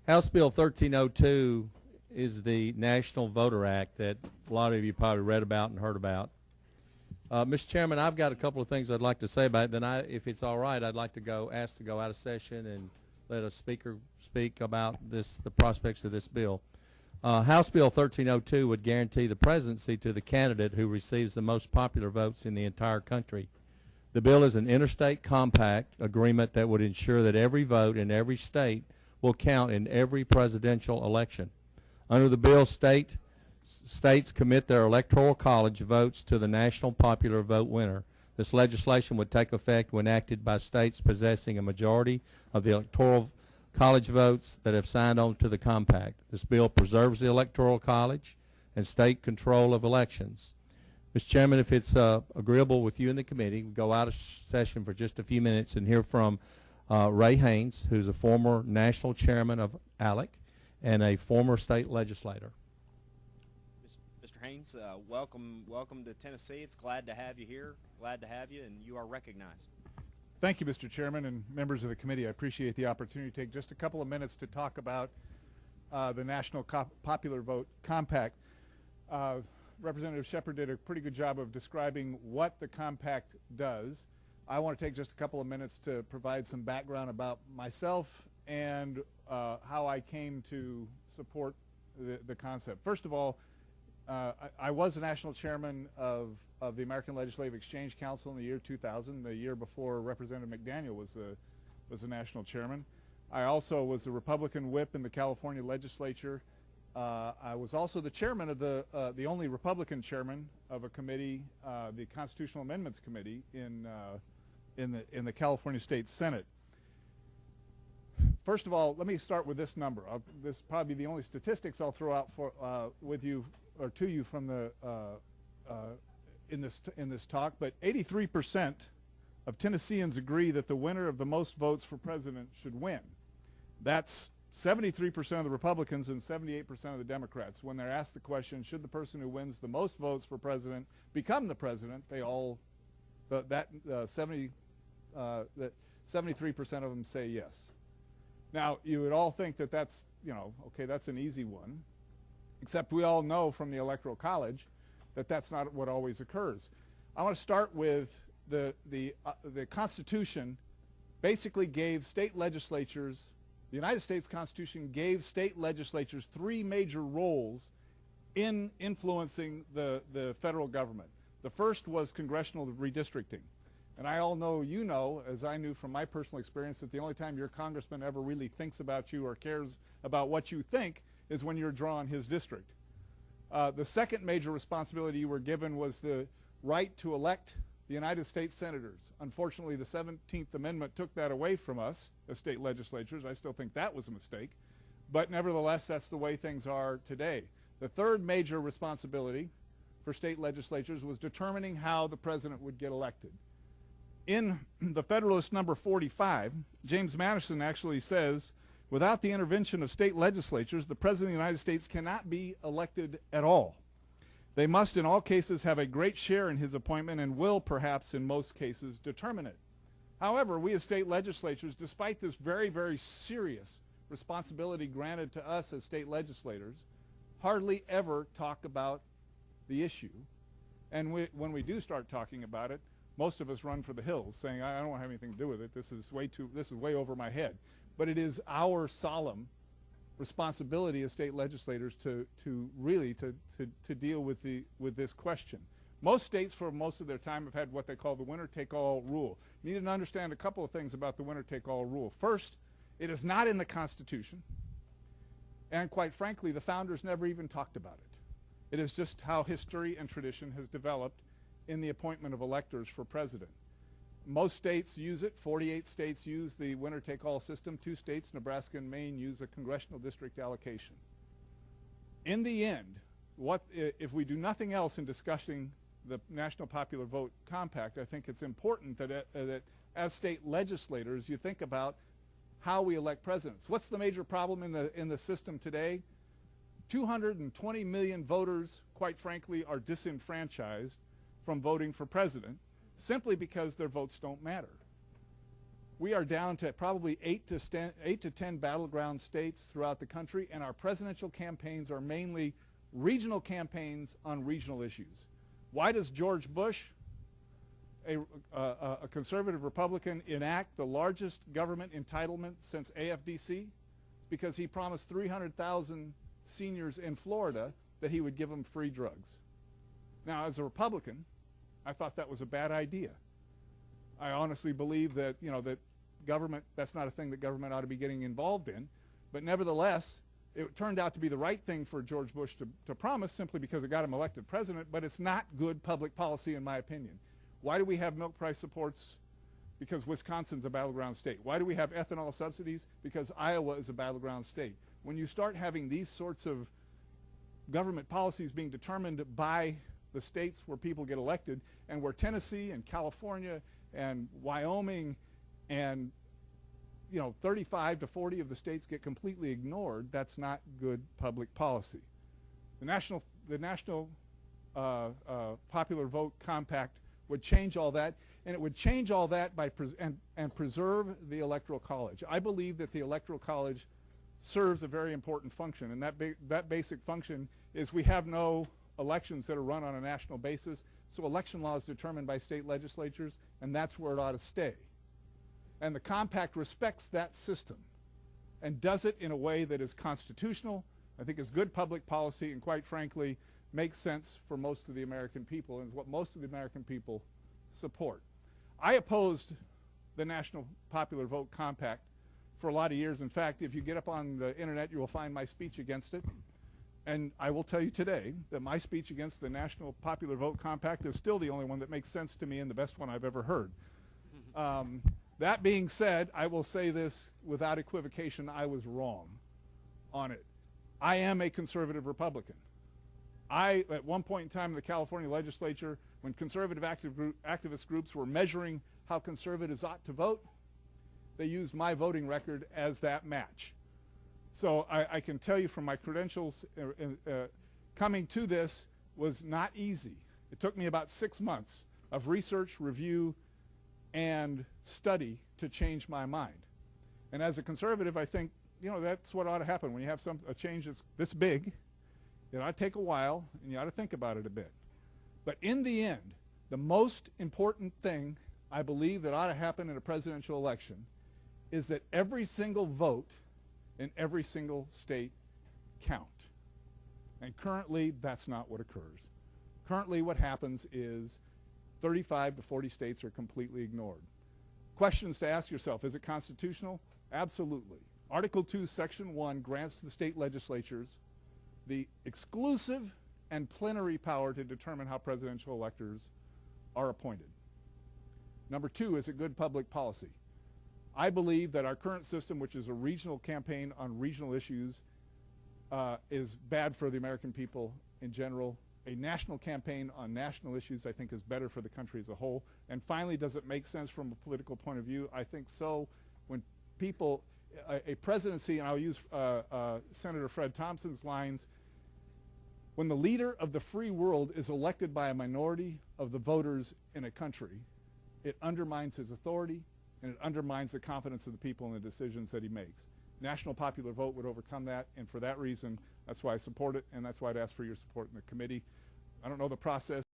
House Bill 1302 is the National Voter Act that a lot of you probably read about and heard about. Mr. Chairman, I've got a couple of things I'd like to say about it. Then, if it's all right, I'd like to ask to go out of session and let a speaker speak about the prospects of this bill. House Bill 1302 would guarantee the presidency to the candidate who receives the most popular votes in the entire country. The bill is an interstate compact agreement that would ensure that every vote in every state will count in every presidential election. Under the bill, states commit their electoral college votes to the national popular vote winner. This legislation would take effect when enacted by states possessing a majority of the electoral college votes that have signed on to the compact. This bill preserves the electoral college and state control of elections. Mr. Chairman, if it's agreeable with you and the committee, we'll go out of session for just a few minutes and hear from Ray Haynes, who's a former national chairman of ALEC and a former state legislator. Mr. Haynes, welcome to Tennessee. It's glad to have you here. Glad to have you, and you are recognized. Thank you, Mr. Chairman and members of the committee. I appreciate the opportunity to take just a couple of minutes to talk about the National Popular Vote Compact. Representative Shepard did a pretty good job of describing what the compact does. I want to take just a couple of minutes to provide some background about myself and how I came to support the concept. First of all, I was the national chairman of the American Legislative Exchange Council in the year 2000, the year before Representative McDaniel was the national chairman. I also was the Republican whip in the California legislature. I was also the chairman of the only Republican chairman of a committee, the Constitutional Amendments Committee in the California State Senate. First of all, let me start with this number. This is probably the only statistics I'll throw out with you or to you from the in this talk. But 83% of Tennesseans agree that the winner of the most votes for president should win. That's 73% of the Republicans and 78% of the Democrats. When they're asked the question, should the person who wins the most votes for president become the president, they all, 73% of them say yes. Now, you would all think that that's, okay, that's an easy one, except we all know from the Electoral College that that's not what always occurs. I want to start with the Constitution basically gave state legislatures, the United States Constitution gave state legislatures three major roles in influencing the federal government. The first was congressional redistricting. And I all know, you know, as I knew from my personal experience, that the only time your congressman ever really thinks about you or cares about what you think is when you're drawing his district. The second major responsibility you were given was the right to elect the United States senators. Unfortunately, the 17th Amendment took that away from us as state legislatures. I still think that was a mistake. But nevertheless, that's the way things are today. The third major responsibility for state legislatures was determining how the president would get elected. In the Federalist number 45, James Madison actually says, without the intervention of state legislatures, the President of the United States cannot be elected at all. They must in all cases have a great share in his appointment and will perhaps in most cases determine it. However, we as state legislatures, despite this very, very serious responsibility granted to us as state legislators, hardly ever talk about the issue. And when we do start talking about it, most of us run for the hills saying, I don't want to have anything to do with it. This is way over my head. But it is our solemn responsibility as state legislators to really deal with this question. Most states for most of their time have had what they call the winner-take-all rule. You need to understand a couple of things about the winner-take-all rule. First, it is not in the Constitution, and quite frankly, the founders never even talked about it. It is just how history and tradition has developed in the appointment of electors for president. Most states use it. 48 states use the winner-take-all system. 2 states, Nebraska and Maine, use a congressional district allocation. In the end, if we do nothing else in discussing the National Popular Vote Compact, I think it's important that as state legislators, you think about how we elect presidents. What's the major problem in the system today? 220 million voters, quite frankly, are disenfranchised from voting for president simply because their votes don't matter. We are down to probably 8 to 10 battleground states throughout the country, and our presidential campaigns are mainly regional campaigns on regional issues. Why does George Bush, a conservative Republican, enact the largest government entitlement since AFDC? Because he promised 300,000 seniors in Florida that he would give them free drugs. Now, as a Republican, I thought that was a bad idea. I honestly believe that, you know, that government, that's not a thing that government ought to be getting involved in. But nevertheless, it turned out to be the right thing for George Bush to promise simply because it got him elected president, but it's not good public policy in my opinion. Why do we have milk price supports? Because Wisconsin's a battleground state. Why do we have ethanol subsidies? Because Iowa is a battleground state. When you start having these sorts of government policies being determined by the states where people get elected, and where Tennessee and California and Wyoming and, you know, 35 to 40 of the states get completely ignored, that's not good public policy. The national popular vote compact would change all that, and it would change all that by and preserve the Electoral College. I believe that the Electoral College serves a very important function, and that basic function is we have no elections that are run on a national basis, so election law is determined by state legislatures, and that's where it ought to stay. And the compact respects that system and does it in a way that is constitutional, I think is good public policy, and quite frankly makes sense for most of the American people, and is what most of the American people support. I opposed the National Popular Vote Compact for a lot of years. In fact, if you get up on the internet, you will find my speech against it. And I will tell you today that my speech against the National Popular Vote Compact is still the only one that makes sense to me and the best one I've ever heard. That being said, I will say this without equivocation, I was wrong on it. I am a conservative Republican. At one point in time in the California legislature, when conservative activist groups were measuring how conservatives ought to vote, they used my voting record as that match. So I can tell you from my credentials, coming to this was not easy. It took me about 6 months of research, review, and study to change my mind. And as a conservative, I think, you know, that's what ought to happen. When you have a change that's this big, it ought to take a while, and you ought to think about it a bit. But in the end, the most important thing I believe that ought to happen in a presidential election is that every single vote in every single state count. And currently, that's not what occurs. Currently, what happens is 35 to 40 states are completely ignored. Questions to ask yourself: is it constitutional? Absolutely. Article 2, Section 1 grants to the state legislatures the exclusive and plenary power to determine how presidential electors are appointed. Number 2, is it good public policy? I believe that our current system, which is a regional campaign on regional issues, is bad for the American people in general. A national campaign on national issues, I think, is better for the country as a whole. And finally, does it make sense from a political point of view? I think so. When people, a presidency, and I'll use Senator Fred Thompson's lines, when the leader of the free world is elected by a minority of the voters in a country, it undermines his authority, and it undermines the confidence of the people in the decisions that he makes. National popular vote would overcome that, and for that reason, that's why I support it, and that's why I'd ask for your support in the committee. I don't know the process.